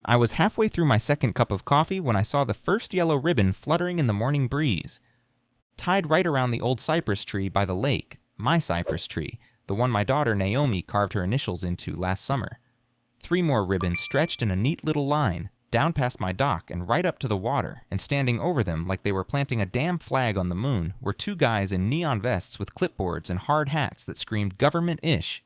I was halfway through my second cup of coffee when I saw the first yellow ribbon fluttering in the morning breeze. Tied right around the old cypress tree by the lake, my cypress tree, the one my daughter Naomi carved her initials into last summer. 3 more ribbons stretched in a neat little line, down past my dock and right up to the water, and standing over them like they were planting a damn flag on the moon were 2 guys in neon vests with clipboards and hard hats that screamed government-ish.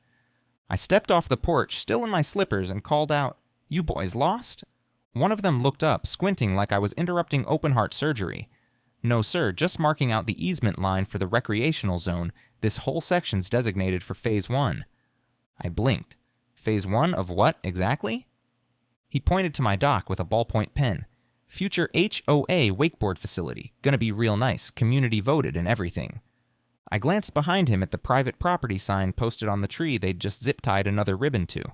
I stepped off the porch, still in my slippers, and called out, "You boys lost?" One of them looked up, squinting like I was interrupting open-heart surgery. "No sir, just marking out the easement line for the recreational zone. This whole section's designated for Phase 1. I blinked. Phase 1 of what, exactly? He pointed to my dock with a ballpoint pen. "Future HOA wakeboard facility. Gonna be real nice, community voted and everything." I glanced behind him at the private property sign posted on the tree they'd just zip-tied another ribbon to.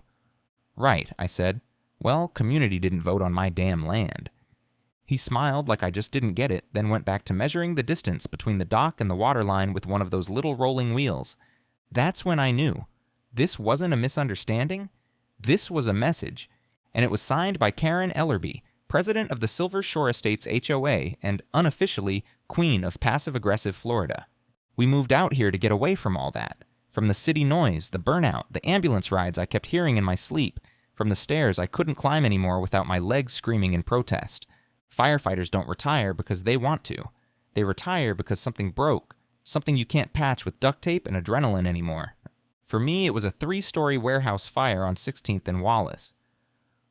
"Right," I said. "Well, community didn't vote on my damn land." He smiled like I just didn't get it, then went back to measuring the distance between the dock and the water line with one of those little rolling wheels. That's when I knew. This wasn't a misunderstanding. This was a message. And it was signed by Karen Ellerby, president of the Silver Shore Estates HOA and, unofficially, queen of passive-aggressive Florida. We moved out here to get away from all that. From the city noise, the burnout, the ambulance rides I kept hearing in my sleep, from the stairs I couldn't climb anymore without my legs screaming in protest. Firefighters don't retire because they want to. They retire because something broke, something you can't patch with duct tape and adrenaline anymore. For me, it was a 3-story warehouse fire on 16th and Wallace.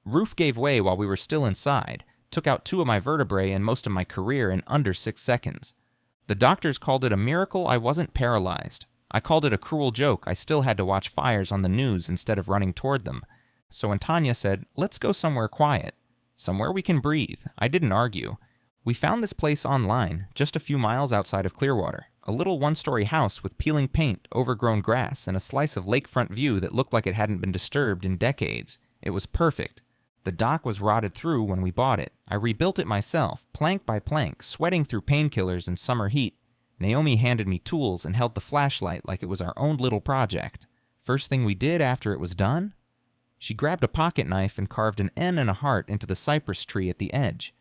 Roof gave way while we were still inside, took out 2 of my vertebrae and most of my career in under 6 seconds. The doctors called it a miracle I wasn't paralyzed. I called it a cruel joke I still had to watch fires on the news instead of running toward them. So when Tanya said, "Let's go somewhere quiet," somewhere we can breathe, I didn't argue. We found this place online, just a few miles outside of Clearwater. A little 1-story house with peeling paint, overgrown grass, and a slice of lakefront view that looked like it hadn't been disturbed in decades. It was perfect. The dock was rotted through when we bought it. I rebuilt it myself, plank by plank, sweating through painkillers and summer heat. Naomi handed me tools and held the flashlight like it was our own little project. First thing we did after it was done? She grabbed a pocket knife and carved an N and a heart into the cypress tree at the edge.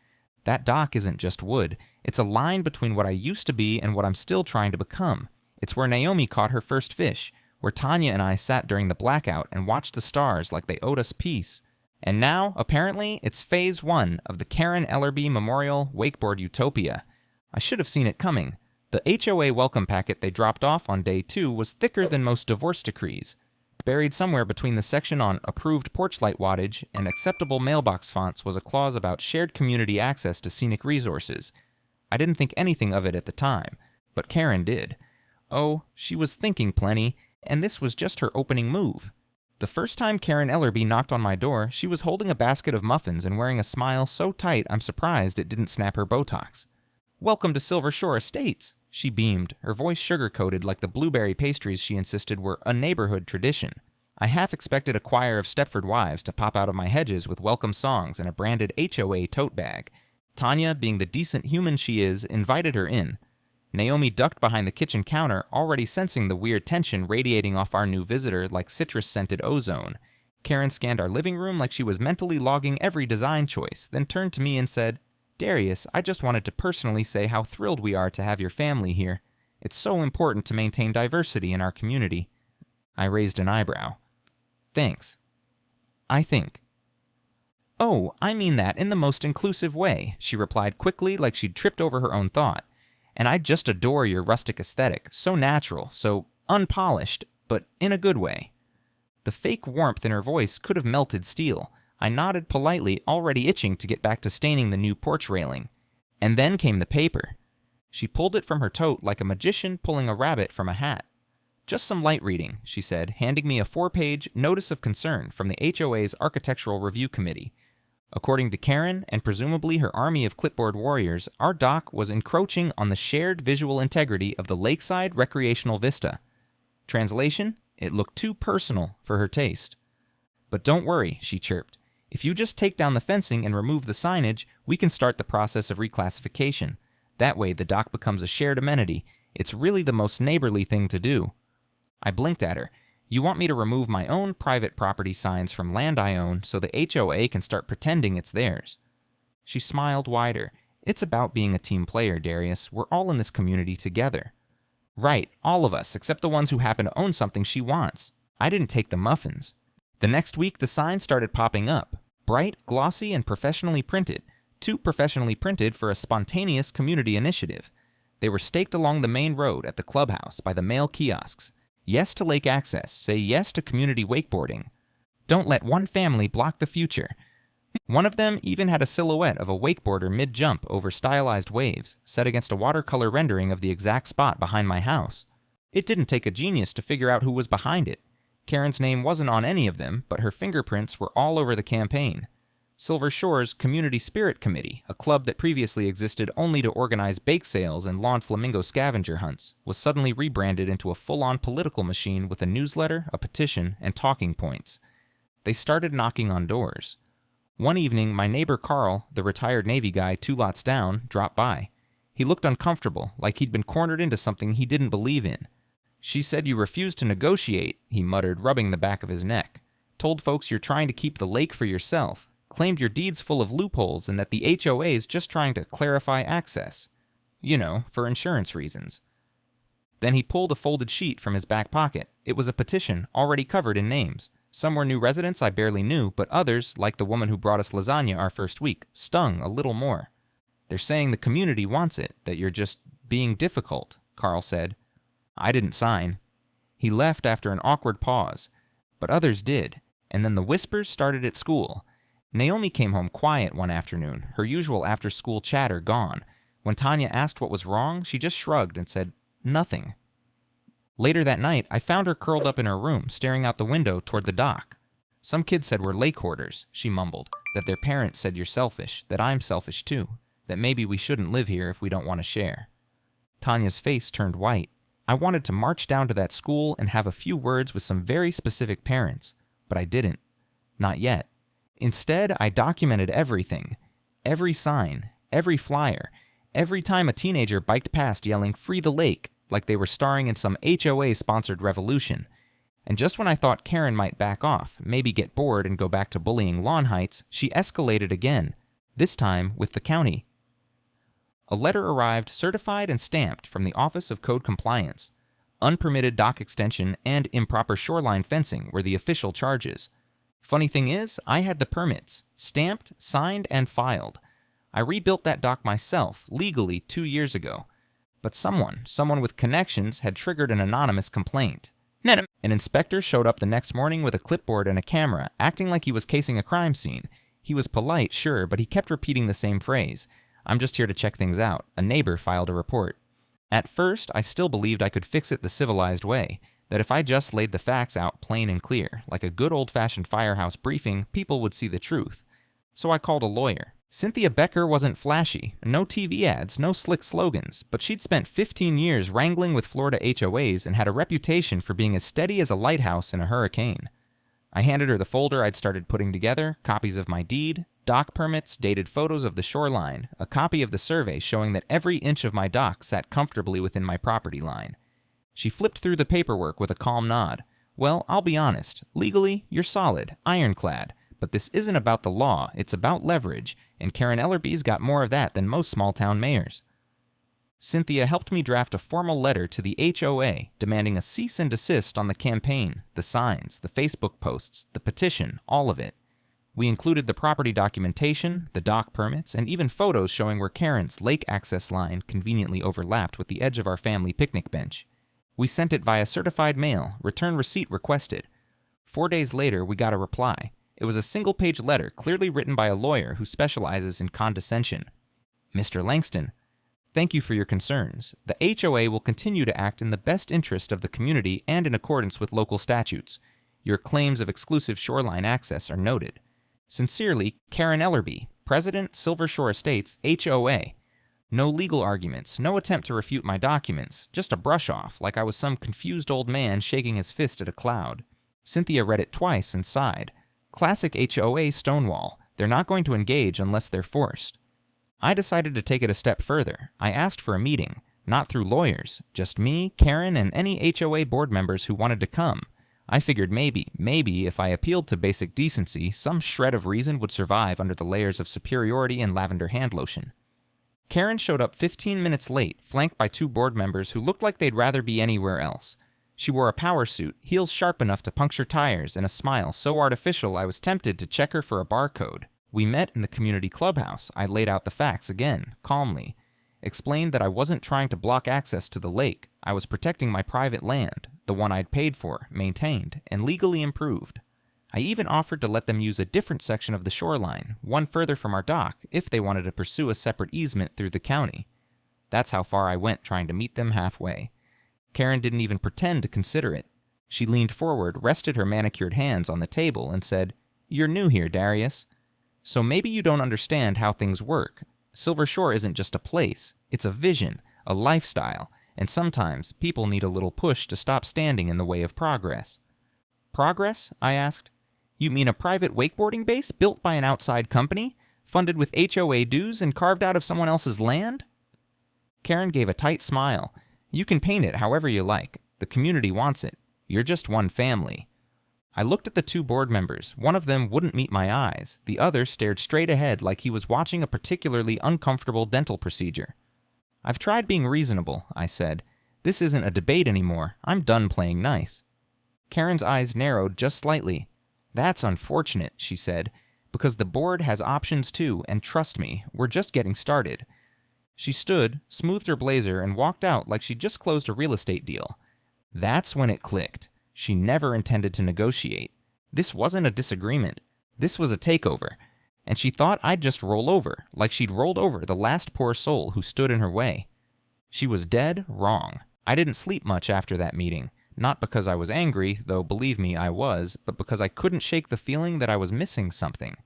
That dock isn't just wood. It's a line between what I used to be and what I'm still trying to become. It's where Naomi caught her first fish, where Tanya and I sat during the blackout and watched the stars like they owed us peace. And now, apparently, it's Phase 1 of the Karen Ellerby Memorial Wakeboard Utopia. I should have seen it coming. The HOA welcome packet they dropped off on day 2 was thicker than most divorce decrees. Buried somewhere between the section on approved porch light wattage and acceptable mailbox fonts was a clause about shared community access to scenic resources. I didn't think anything of it at the time, but Karen did. Oh, she was thinking plenty, and this was just her opening move. The first time Karen Ellerby knocked on my door, she was holding a basket of muffins and wearing a smile so tight I'm surprised it didn't snap her Botox. "Welcome to Silver Shore Estates," she beamed, her voice sugar-coated like the blueberry pastries she insisted were a neighborhood tradition. I half expected a choir of Stepford wives to pop out of my hedges with welcome songs and a branded HOA tote bag. Tanya, being the decent human she is, invited her in. Naomi ducked behind the kitchen counter, already sensing the weird tension radiating off our new visitor like citrus-scented ozone. Karen scanned our living room like she was mentally logging every design choice, then turned to me and said, "Darius, I just wanted to personally say how thrilled we are to have your family here. It's so important to maintain diversity in our community." I raised an eyebrow. "Thanks. I think." "Oh, I mean that in the most inclusive way," she replied quickly like she'd tripped over her own thought. "And I just adore your rustic aesthetic, so natural, so unpolished, but in a good way." The fake warmth in her voice could have melted steel. I nodded politely, already itching to get back to staining the new porch railing. And then came the paper. She pulled it from her tote like a magician pulling a rabbit from a hat. "Just some light reading," she said, handing me a 4-page notice of concern from the HOA's Architectural Review Committee. According to Karen, and presumably her army of clipboard warriors, our dock was encroaching on the shared visual integrity of the lakeside recreational vista. Translation? It looked too personal for her taste. "But don't worry," she chirped. "If you just take down the fencing and remove the signage, we can start the process of reclassification. That way the dock becomes a shared amenity. It's really the most neighborly thing to do." I blinked at her. You want me to remove my own private property signs from land I own so the HOA can start pretending it's theirs. She smiled wider. It's about being a team player, Darius. We're all in this community together. Right, all of us, except the ones who happen to own something she wants. I didn't take the muffins. The next week, the signs started popping up. Bright, glossy, and professionally printed. Too professionally printed for a spontaneous community initiative. They were staked along the main road at the clubhouse by the mail kiosks. Yes to lake access. Say yes to community wakeboarding. Don't let one family block the future. One of them even had a silhouette of a wakeboarder mid-jump over stylized waves, set against a watercolor rendering of the exact spot behind my house. It didn't take a genius to figure out who was behind it. Karen's name wasn't on any of them, but her fingerprints were all over the campaign. Silver Shore's Community Spirit Committee, a club that previously existed only to organize bake sales and lawn flamingo scavenger hunts, was suddenly rebranded into a full-on political machine with a newsletter, a petition, and talking points. They started knocking on doors. One evening, my neighbor Carl, the retired Navy guy 2 lots down, dropped by. He looked uncomfortable, like he'd been cornered into something he didn't believe in. She said you refused to negotiate, he muttered, rubbing the back of his neck. Told folks you're trying to keep the lake for yourself. Claimed your deed's full of loopholes and that the HOA's just trying to clarify access. You know, for insurance reasons. Then he pulled a folded sheet from his back pocket. It was a petition, already covered in names. Some were new residents I barely knew, but others, like the woman who brought us lasagna our first week, stung a little more. They're saying the community wants it, that you're just being difficult, Carl said. I didn't sign. He left after an awkward pause. But others did, and then the whispers started at school. Naomi came home quiet one afternoon, her usual after-school chatter gone. When Tanya asked what was wrong, she just shrugged and said, nothing. Later that night, I found her curled up in her room, staring out the window toward the dock. Some kids said we're lake hoarders, she mumbled, that their parents said you're selfish, that I'm selfish too, that maybe we shouldn't live here if we don't want to share. Tanya's face turned white. I wanted to march down to that school and have a few words with some very specific parents, but I didn't. Not yet. Instead, I documented everything. Every sign, every flyer, every time a teenager biked past yelling, "Free the lake," like they were starring in some HOA-sponsored revolution. And just when I thought Karen might back off, maybe get bored and go back to bullying lawn heights, she escalated again, this time with the county. A letter arrived certified and stamped from the Office of Code Compliance. Unpermitted dock extension and improper shoreline fencing were the official charges. Funny thing is, I had the permits, stamped, signed, and filed. I rebuilt that dock myself, legally 2 years ago. But someone with connections had triggered an anonymous complaint. An inspector showed up the next morning with a clipboard and a camera, acting like he was casing a crime scene. He was polite, sure, but he kept repeating the same phrase. I'm just here to check things out. A neighbor filed a report. At first, I still believed I could fix it the civilized way. That if I just laid the facts out plain and clear, like a good old-fashioned firehouse briefing, people would see the truth. So I called a lawyer. Cynthia Becker wasn't flashy, no TV ads, no slick slogans, but she'd spent 15 years wrangling with Florida HOAs and had a reputation for being as steady as a lighthouse in a hurricane. I handed her the folder I'd started putting together, copies of my deed, dock permits, dated photos of the shoreline, a copy of the survey showing that every inch of my dock sat comfortably within my property line. She flipped through the paperwork with a calm nod. Well, I'll be honest. Legally, you're solid, ironclad. But this isn't about the law, it's about leverage, and Karen Ellerby's got more of that than most small-town mayors. Cynthia helped me draft a formal letter to the HOA demanding a cease and desist on the campaign, the signs, the Facebook posts, the petition, all of it. We included the property documentation, the dock permits, and even photos showing where Karen's lake access line conveniently overlapped with the edge of our family picnic bench. We sent it via certified mail, return receipt requested. 4 days later, we got a reply. It was a single-page letter clearly written by a lawyer who specializes in condescension. Mr. Langston, thank you for your concerns. The HOA will continue to act in the best interest of the community and in accordance with local statutes. Your claims of exclusive shoreline access are noted. Sincerely, Karen Ellerby, President, Silver Shore Estates, HOA. No legal arguments, no attempt to refute my documents, just a brush-off, like I was some confused old man shaking his fist at a cloud. Cynthia read it twice and sighed. Classic HOA stonewall. They're not going to engage unless they're forced. I decided to take it a step further. I asked for a meeting, not through lawyers, just me, Karen, and any HOA board members who wanted to come. I figured maybe if I appealed to basic decency, some shred of reason would survive under the layers of superiority and lavender hand lotion. Karen showed up 15 minutes late, flanked by 2 board members who looked like they'd rather be anywhere else. She wore a power suit, heels sharp enough to puncture tires, and a smile so artificial I was tempted to check her for a barcode. We met in the community clubhouse. I laid out the facts again, calmly. Explained that I wasn't trying to block access to the lake. I was protecting my private land, the one I'd paid for, maintained, and legally improved. I even offered to let them use a different section of the shoreline, one further from our dock, if they wanted to pursue a separate easement through the county. That's how far I went trying to meet them halfway. Karen didn't even pretend to consider it. She leaned forward, rested her manicured hands on the table, and said, "You're new here, Darius. So maybe you don't understand how things work. Silver Shore isn't just a place. It's a vision, a lifestyle, and sometimes people need a little push to stop standing in the way of progress." "Progress?" I asked. "You mean a private wakeboarding base built by an outside company, funded with HOA dues and carved out of someone else's land?" Karen gave a tight smile. "You can paint it however you like. The community wants it. You're just one family." I looked at the 2 board members. One of them wouldn't meet my eyes. The other stared straight ahead like he was watching a particularly uncomfortable dental procedure. "I've tried being reasonable," I said. "This isn't a debate anymore. I'm done playing nice." Karen's eyes narrowed just slightly. "That's unfortunate," she said, "because the board has options too, and trust me, we're just getting started." She stood, smoothed her blazer, and walked out like she'd just closed a real estate deal. That's when it clicked. She never intended to negotiate. This wasn't a disagreement. This was a takeover. And she thought I'd just roll over, like she'd rolled over the last poor soul who stood in her way. She was dead wrong. I didn't sleep much after that meeting. Not because I was angry, though believe me, I was, but because I couldn't shake the feeling that I was missing something.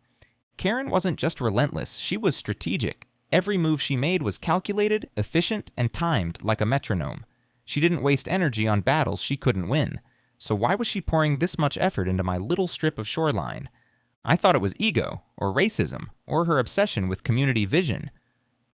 Karen wasn't just relentless, she was strategic. Every move she made was calculated, efficient, and timed like a metronome. She didn't waste energy on battles she couldn't win. So why was she pouring this much effort into my little strip of shoreline? I thought it was ego, or racism, or her obsession with community vision.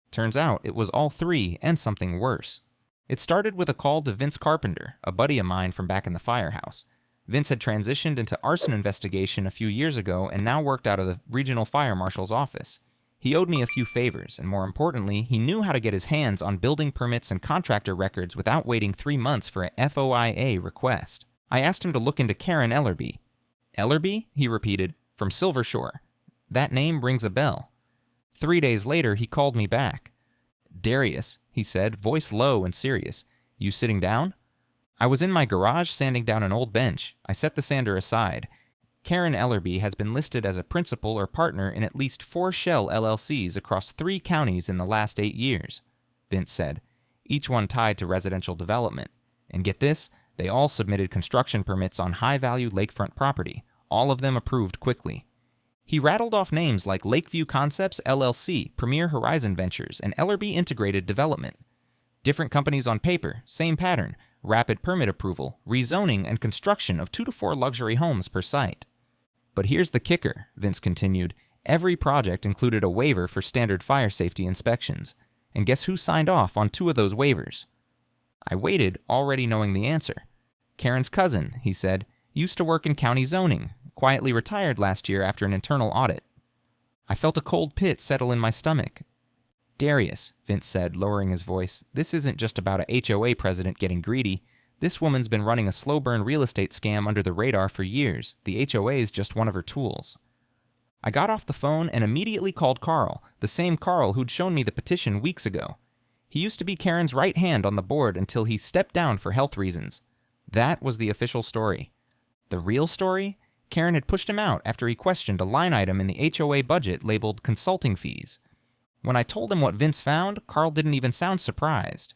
Turns out it was all 3 and something worse. It started with a call to Vince Carpenter, a buddy of mine from back in the firehouse. Vince had transitioned into arson investigation a few years ago and now worked out of the regional fire marshal's office. He owed me a few favors, and more importantly, he knew how to get his hands on building permits and contractor records without waiting 3 months for a FOIA request. I asked him to look into Karen Ellerby. "Ellerby?" he repeated. "From Silver Shore. That name rings a bell." 3 days later, he called me back. "Darius," he said, voice low and serious. "You sitting down?" I was in my garage sanding down an old bench. I set the sander aside. Karen Ellerby has been listed as a principal or partner in at least 4 shell LLCs across 3 counties in the last 8 years, Vince said, each one tied to residential development. And get this, they all submitted construction permits on high-value lakefront property, all of them approved quickly. He rattled off names like Lakeview Concepts LLC, Premier Horizon Ventures, and Ellerby Integrated Development. Different companies on paper, same pattern, rapid permit approval, rezoning, and construction of 2 to 4 luxury homes per site. But here's the kicker, Vince continued. Every project included a waiver for standard fire safety inspections. And guess who signed off on 2 of those waivers? I waited, already knowing the answer. Karen's cousin, he said, used to work in county zoning, quietly retired last year after an internal audit. I felt a cold pit settle in my stomach. "Darius," Vince said, lowering his voice, "this isn't just about a HOA president getting greedy. This woman's been running a slow-burn real estate scam under the radar for years. The HOA is just one of her tools." I got off the phone and immediately called Carl, the same Carl who'd shown me the petition weeks ago. He used to be Karen's right hand on the board until he stepped down for health reasons. That was the official story. The real story? Karen had pushed him out after he questioned a line item in the HOA budget labeled consulting fees. When I told him what Vince found, Carl didn't even sound surprised.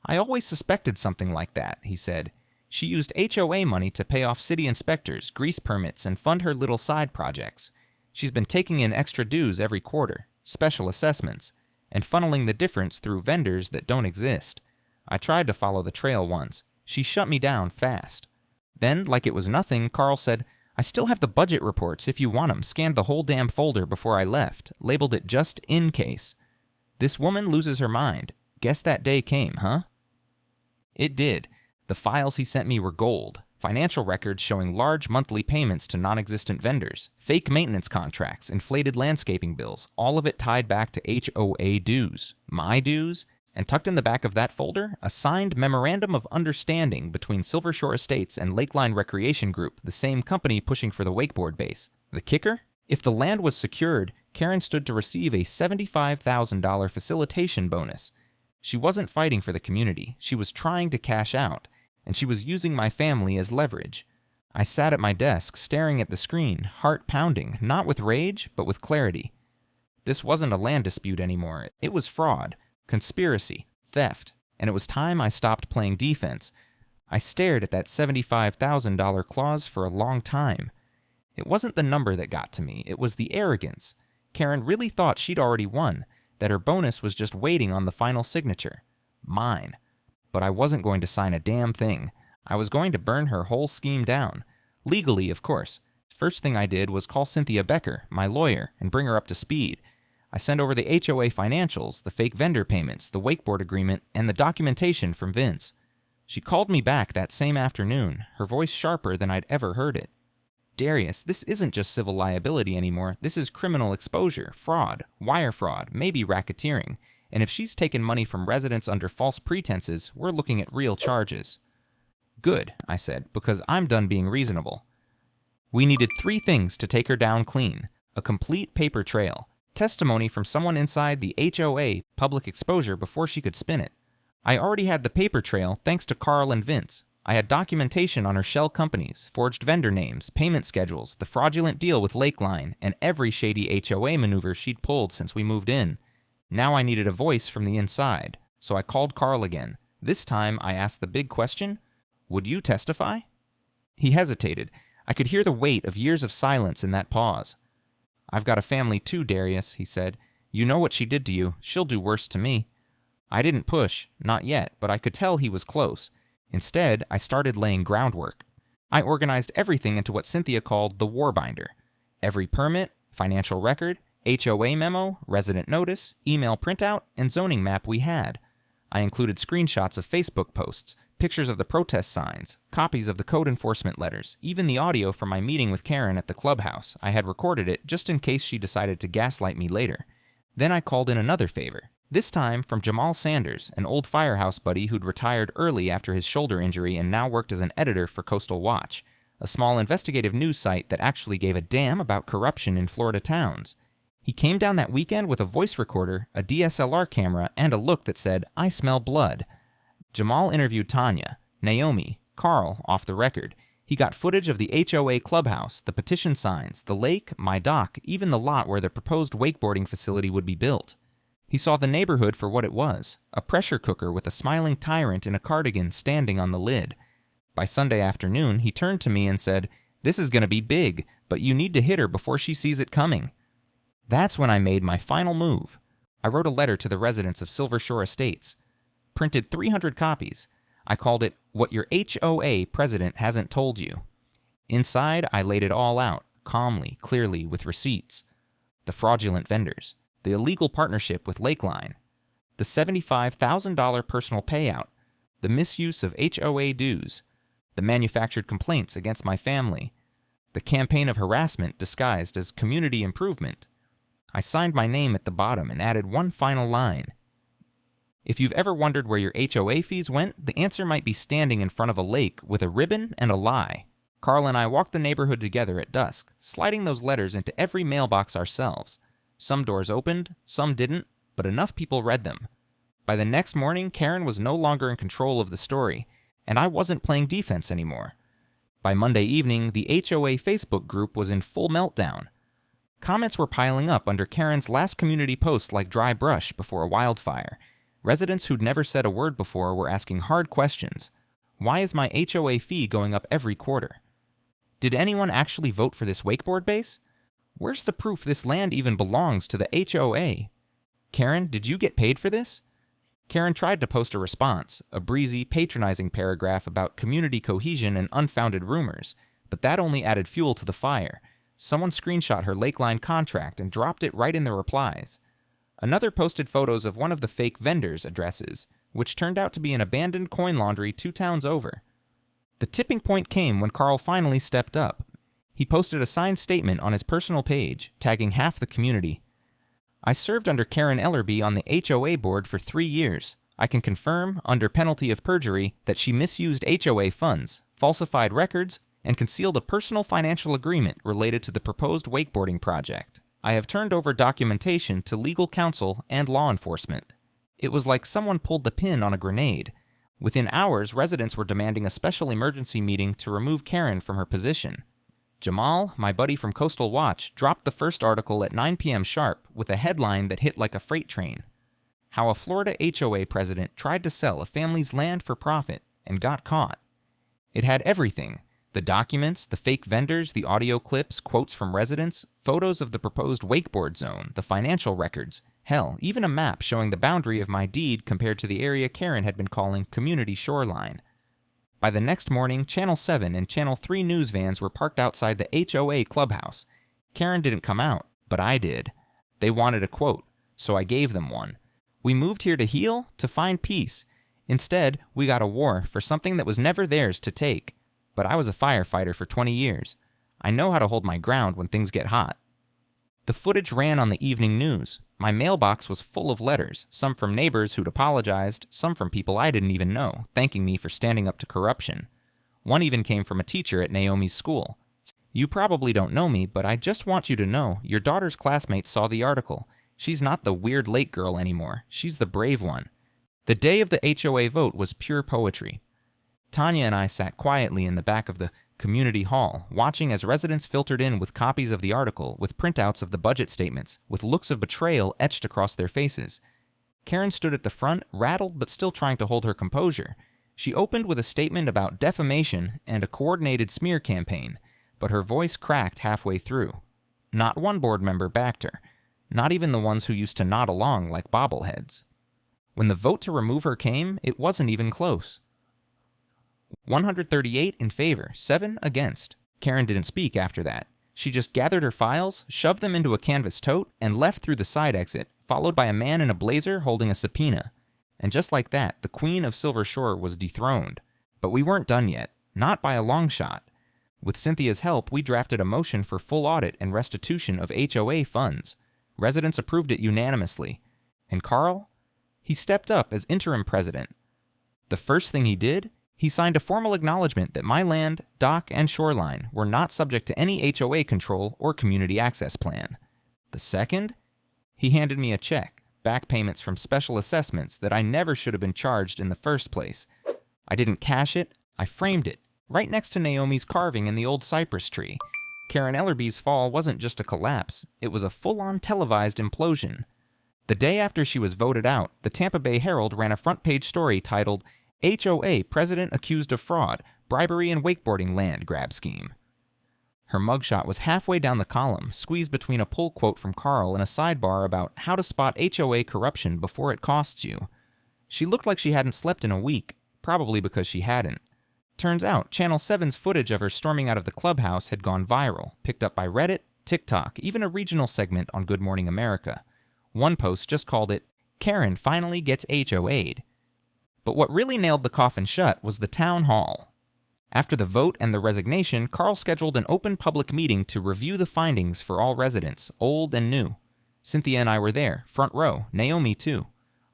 "I always suspected something like that," he said. "She used HOA money to pay off city inspectors, grease permits, and fund her little side projects. She's been taking in extra dues every quarter, special assessments, and funneling the difference through vendors that don't exist. I tried to follow the trail once. She shut me down fast. Then, like it was nothing, Carl said, 'I still have the budget reports if you want them,' scanned the whole damn folder before I left, labeled it just in case. This woman loses her mind. Guess that day came, huh?" It did. The files he sent me were gold. Financial records showing large monthly payments to non-existent vendors, fake maintenance contracts, inflated landscaping bills, all of it tied back to HOA dues. My dues? And tucked in the back of that folder, a signed Memorandum of Understanding between Silver Shore Estates and Lakeline Recreation Group, the same company pushing for the wakeboard base. The kicker? If the land was secured, Karen stood to receive a $75,000 facilitation bonus. She wasn't fighting for the community, she was trying to cash out, and she was using my family as leverage. I sat at my desk, staring at the screen, heart pounding, not with rage, but with clarity. This wasn't a land dispute anymore, it was fraud. Conspiracy, theft, and it was time I stopped playing defense. I stared at that $75,000 clause for a long time. It wasn't the number that got to me, it was the arrogance. Karen really thought she'd already won, that her bonus was just waiting on the final signature. Mine. But I wasn't going to sign a damn thing. I was going to burn her whole scheme down. Legally, of course. First thing I did was call Cynthia Becker, my lawyer, and bring her up to speed. I sent over the HOA financials, the fake vendor payments, the wakeboard agreement, and the documentation from Vince. She called me back that same afternoon, her voice sharper than I'd ever heard it. Darius, this isn't just civil liability anymore. This is criminal exposure, fraud, wire fraud, maybe racketeering. And if she's taken money from residents under false pretenses, we're looking at real charges. Good, I said, because I'm done being reasonable. We needed 3 things to take her down clean. A complete paper trail. Testimony from someone inside the HOA, public exposure before she could spin it. I already had the paper trail thanks to Carl and Vince. I had documentation on her shell companies, forged vendor names, payment schedules, the fraudulent deal with Lakeline, and every shady HOA maneuver she'd pulled since we moved in. Now I needed a voice from the inside, so I called Carl again. This time I asked the big question, would you testify? He hesitated. I could hear the weight of years of silence in that pause. I've got a family too, Darius, he said. You know what she did to you. She'll do worse to me. I didn't push, not yet, but I could tell he was close. Instead, I started laying groundwork. I organized everything into what Cynthia called the war binder. Every permit, financial record, HOA memo, resident notice, email printout, and zoning map we had. I included screenshots of Facebook posts, pictures of the protest signs, copies of the code enforcement letters, even the audio from my meeting with Karen at the clubhouse. I had recorded it just in case she decided to gaslight me later. Then I called in another favor, this time from Jamal Sanders, an old firehouse buddy who'd retired early after his shoulder injury and now worked as an editor for Coastal Watch, a small investigative news site that actually gave a damn about corruption in Florida towns. He came down that weekend with a voice recorder, a DSLR camera, and a look that said, "I smell blood." Jamal interviewed Tanya, Naomi, Carl off the record. He got footage of the HOA clubhouse, the petition signs, the lake, my dock, even the lot where the proposed wakeboarding facility would be built. He saw the neighborhood for what it was, a pressure cooker with a smiling tyrant in a cardigan standing on the lid. By Sunday afternoon, he turned to me and said, "This is going to be big, but you need to hit her before she sees it coming." That's when I made my final move. I wrote a letter to the residents of Silver Shore Estates. Printed 300 copies. I called it, "What Your HOA President Hasn't Told You." Inside, I laid it all out, calmly, clearly, with receipts. The fraudulent vendors, the illegal partnership with Lakeline, the $75,000 personal payout, the misuse of HOA dues, the manufactured complaints against my family, the campaign of harassment disguised as community improvement. I signed my name at the bottom and added one final line. If you've ever wondered where your HOA fees went, the answer might be standing in front of a lake with a ribbon and a lie. Carl and I walked the neighborhood together at dusk, sliding those letters into every mailbox ourselves. Some doors opened, some didn't, but enough people read them. By the next morning, Karen was no longer in control of the story, and I wasn't playing defense anymore. By Monday evening, the HOA Facebook group was in full meltdown. Comments were piling up under Karen's last community post like dry brush before a wildfire. Residents who'd never said a word before were asking hard questions. Why is my HOA fee going up every quarter? Did anyone actually vote for this wakeboard base? Where's the proof this land even belongs to the HOA? Karen, did you get paid for this? Karen tried to post a response, a breezy, patronizing paragraph about community cohesion and unfounded rumors, but that only added fuel to the fire. Someone screenshot her Lakeline contract and dropped it right in the replies. Another posted photos of one of the fake vendors' addresses, which turned out to be an abandoned coin laundry 2 towns over. The tipping point came when Carl finally stepped up. He posted a signed statement on his personal page, tagging half the community. I served under Karen Ellerby on the HOA board for 3 years. I can confirm, under penalty of perjury, that she misused HOA funds, falsified records, and concealed a personal financial agreement related to the proposed wakeboarding project. I have turned over documentation to legal counsel and law enforcement. It was like someone pulled the pin on a grenade. Within hours, residents were demanding a special emergency meeting to remove Karen from her position. Jamal, my buddy from Coastal Watch, dropped the first article at 9 p.m. sharp with a headline that hit like a freight train. How a Florida HOA president tried to sell a family's land for profit and got caught. It had everything: the documents, the fake vendors, the audio clips, quotes from residents, photos of the proposed wakeboard zone, the financial records, hell, even a map showing the boundary of my deed compared to the area Karen had been calling community shoreline. By the next morning, Channel 7 and Channel 3 news vans were parked outside the HOA clubhouse. Karen didn't come out, but I did. They wanted a quote, so I gave them one. We moved here to heal, to find peace. Instead, we got a war for something that was never theirs to take. But I was a firefighter for 20 years. I know how to hold my ground when things get hot. The footage ran on the evening news. My mailbox was full of letters, some from neighbors who'd apologized, some from people I didn't even know, thanking me for standing up to corruption. One even came from a teacher at Naomi's school. You probably don't know me, but I just want you to know your daughter's classmates saw the article. She's not the weird lake girl anymore. She's the brave one. The day of the HOA vote was pure poetry. Tanya and I sat quietly in the back of the community hall, watching as residents filtered in with copies of the article, with printouts of the budget statements, with looks of betrayal etched across their faces. Karen stood at the front, rattled but still trying to hold her composure. She opened with a statement about defamation and a coordinated smear campaign, but her voice cracked halfway through. Not one board member backed her. Not even the ones who used to nod along like bobbleheads. When the vote to remove her came, it wasn't even close. 138 in favor, 7 against. Karen didn't speak after that. She just gathered her files, shoved them into a canvas tote, and left through the side exit, followed by a man in a blazer holding a subpoena. And just like that, the Queen of Silver Shore was dethroned. But we weren't done yet, not by a long shot. With Cynthia's help, we drafted a motion for full audit and restitution of HOA funds. Residents approved it unanimously. And Carl? He stepped up as interim president. The first thing he did, he signed a formal acknowledgement that my land, dock, and shoreline were not subject to any HOA control or community access plan. The second, he handed me a check, back payments from special assessments that I never should have been charged in the first place. I didn't cash it, I framed it, right next to Naomi's carving in the old cypress tree. Karen Ellerby's fall wasn't just a collapse, it was a full-on televised implosion. The day after she was voted out, the Tampa Bay Herald ran a front-page story titled, HOA President Accused of Fraud, Bribery and Wakeboarding Land Grab Scheme. Her mugshot was halfway down the column, squeezed between a pull quote from Carl and a sidebar about how to spot HOA corruption before it costs you. She looked like she hadn't slept in a week, probably because she hadn't. Turns out, Channel 7's footage of her storming out of the clubhouse had gone viral, picked up by Reddit, TikTok, even a regional segment on Good Morning America. One post just called it, Karen finally gets HOA'd. But what really nailed the coffin shut was the town hall. After the vote and the resignation, Carl scheduled an open public meeting to review the findings for all residents, old and new. Cynthia and I were there, front row, Naomi too.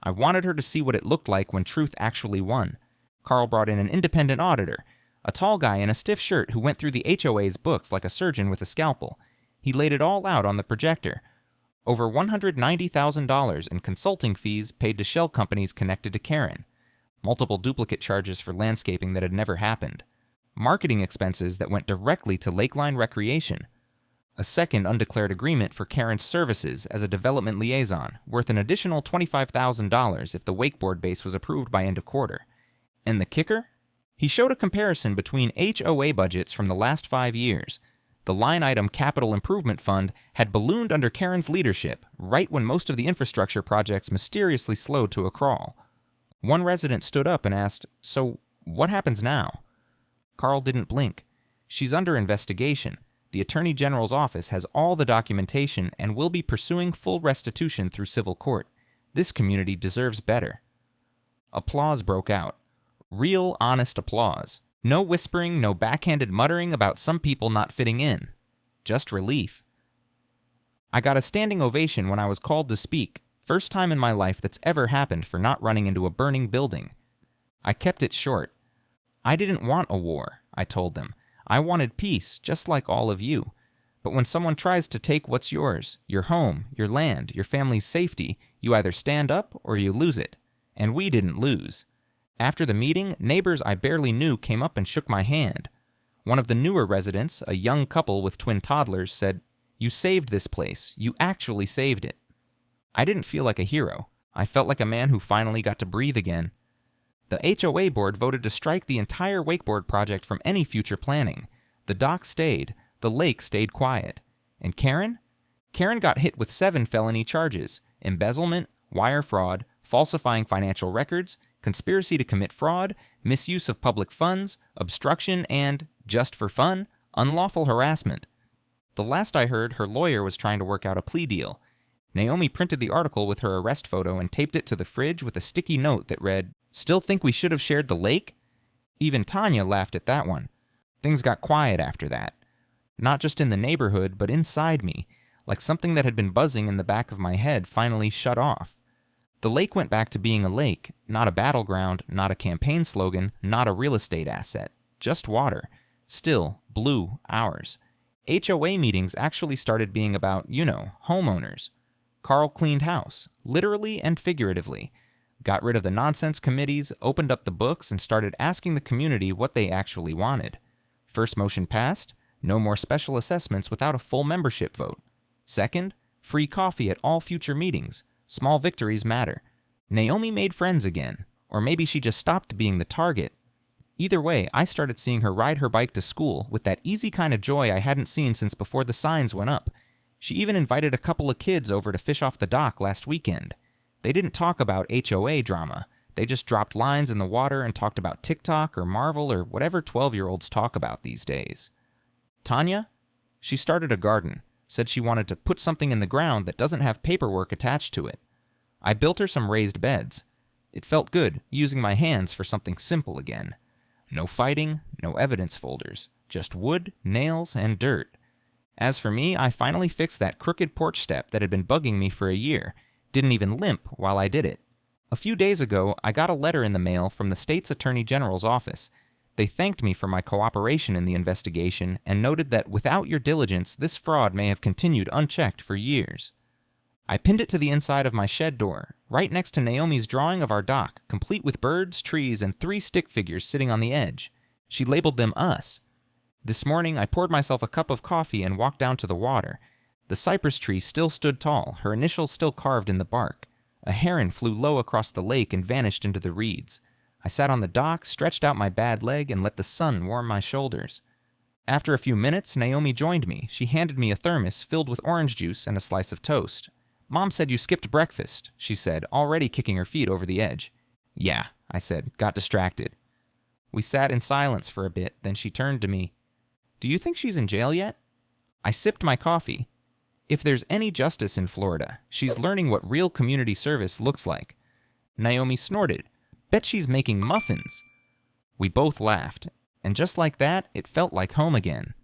I wanted her to see what it looked like when truth actually won. Carl brought in an independent auditor, a tall guy in a stiff shirt who went through the HOA's books like a surgeon with a scalpel. He laid it all out on the projector. Over $190,000 in consulting fees paid to shell companies connected to Karen. Multiple duplicate charges for landscaping that had never happened. Marketing expenses that went directly to Lakeline Recreation. A second undeclared agreement for Karen's services as a development liaison, worth an additional $25,000 if the wakeboard base was approved by end of quarter. And the kicker? He showed a comparison between HOA budgets from the last 5 years. The line item Capital Improvement Fund had ballooned under Karen's leadership, right when most of the infrastructure projects mysteriously slowed to a crawl. One resident stood up and asked, "So, what happens now?" Carl didn't blink. "She's under investigation. The Attorney General's office has all the documentation and will be pursuing full restitution through civil court. This community deserves better." Applause broke out. Real, honest applause. No whispering, no backhanded muttering about some people not fitting in. Just relief. I got a standing ovation when I was called to speak, first time in my life that's ever happened for not running into a burning building. I kept it short. I didn't want a war, I told them. I wanted peace, just like all of you. But when someone tries to take what's yours, your home, your land, your family's safety, you either stand up or you lose it. And we didn't lose. After the meeting, neighbors I barely knew came up and shook my hand. One of the newer residents, a young couple with twin toddlers, said, "You saved this place. You actually saved it." I didn't feel like a hero. I felt like a man who finally got to breathe again. The HOA board voted to strike the entire wakeboard project from any future planning. The dock stayed. The lake stayed quiet. And Karen? Karen got hit with 7 felony charges: embezzlement, wire fraud, falsifying financial records, conspiracy to commit fraud, misuse of public funds, obstruction, and, just for fun, unlawful harassment. The last I heard, her lawyer was trying to work out a plea deal. Naomi printed the article with her arrest photo and taped it to the fridge with a sticky note that read, "Still think we should have shared the lake?" Even Tanya laughed at that one. Things got quiet after that. Not just in the neighborhood, but inside me, like something that had been buzzing in the back of my head finally shut off. The lake went back to being a lake, not a battleground, not a campaign slogan, not a real estate asset. Just water. Still, blue, ours. HOA meetings actually started being about, homeowners. Carl cleaned house, literally and figuratively. Got rid of the nonsense committees, opened up the books, and started asking the community what they actually wanted. First motion passed, no more special assessments without a full membership vote. Second, free coffee at all future meetings. Small victories matter. Naomi made friends again, or maybe she just stopped being the target. Either way, I started seeing her ride her bike to school with that easy kind of joy I hadn't seen since before the signs went up. She even invited a couple of kids over to fish off the dock last weekend. They didn't talk about HOA drama. They just dropped lines in the water and talked about TikTok or Marvel or whatever 12-year-olds talk about these days. Tanya? She started a garden, said she wanted to put something in the ground that doesn't have paperwork attached to it. I built her some raised beds. It felt good, using my hands for something simple again. No fighting, no evidence folders, just wood, nails, and dirt. As for me, I finally fixed that crooked porch step that had been bugging me for a year. Didn't even limp while I did it. A few days ago, I got a letter in the mail from the state's Attorney General's office. They thanked me for my cooperation in the investigation and noted that without your diligence, this fraud may have continued unchecked for years. I pinned it to the inside of my shed door, right next to Naomi's drawing of our dock, complete with birds, trees, and 3 stick figures sitting on the edge. She labeled them us. This morning, I poured myself a cup of coffee and walked down to the water. The cypress tree still stood tall, her initials still carved in the bark. A heron flew low across the lake and vanished into the reeds. I sat on the dock, stretched out my bad leg, and let the sun warm my shoulders. After a few minutes, Naomi joined me. She handed me a thermos filled with orange juice and a slice of toast. "Mom said you skipped breakfast," she said, already kicking her feet over the edge. "Yeah," I said, got distracted. We sat in silence for a bit, then she turned to me. "Do you think she's in jail yet?" I sipped my coffee. If there's any justice in Florida, she's learning what real community service looks like. Naomi snorted. "Bet she's making muffins." We both laughed, and just like that, it felt like home again.